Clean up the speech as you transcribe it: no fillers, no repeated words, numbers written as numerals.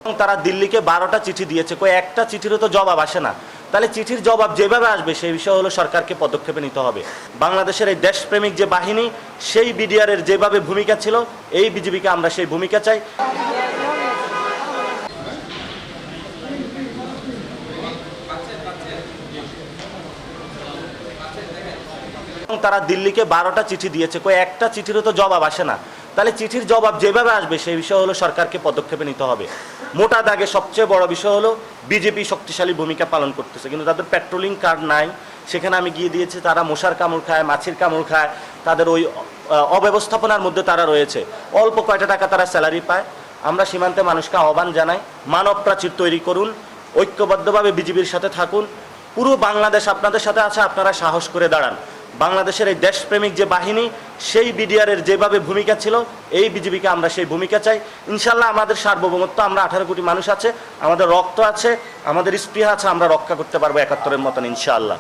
তারা দিল্লিকে 12টা চিঠি দিয়েছে, কই একটা চিঠিরও তো জবাব আসে না। তাহলে চিঠির জবাব যেভাবে আসবে সেই বিষয় হলো সরকারকে পদক্ষেপে নিতে হবে। বাংলাদেশের এই দেশপ্রেমিক যে বাহিনী, সেই বিডিআর এর যেভাবে ভূমিকা ছিল, এই বিজিবিকে আমরা সেই ভূমিকা চাই। তারা দিল্লিকে 12টা চিঠি দিয়েছে, কই একটা চিঠিরও তো জবাব আসে না। তাহলে চিঠির জবাব যেভাবে আসবে সেই বিষয় হলো সরকারকে পদক্ষেপে নিতে হবে। মোটা দাগে সবচেয়ে বড় বিষয় হলো বিজেপি শক্তিশালী ভূমিকা পালন করতেছে, কিন্তু তাদের পেট্রোলিং কার্ড নাই। সেখানে আমি গিয়ে দিয়েছি, তারা মশার কামড় খায়, মাছির কামড় খায়, তাদের ওই অব্যবস্থাপনার মধ্যে তারা রয়েছে। অল্প কয়টা টাকা তারা স্যালারি পায়। আমরা সীমান্তে মানুষকে আহ্বান জানাই, মানব প্রাচীর তৈরি করুন, ঐক্যবদ্ধভাবে বিজেপির সাথে থাকুন। পুরো বাংলাদেশ আপনাদের সাথে আছে, আপনারা সাহস করে দাঁড়ান। বাংলাদেশের এই দেশপ্রেমিক যে বাহিনী, সেই বিডিআর এর যেভাবে ভূমিকা ছিল, এই বিজেপিকে আমরা সেই ভূমিকা চাই। ইনশাল্লাহ আমাদের সার্বভৌমত্ব, আমরা 18 কোটি মানুষ আছে, আমাদের রক্ত আছে, আমাদের স্পৃহা আছে, আমরা রক্ষা করতে পারবো 71-এর মতন ইনশাআল্লাহ।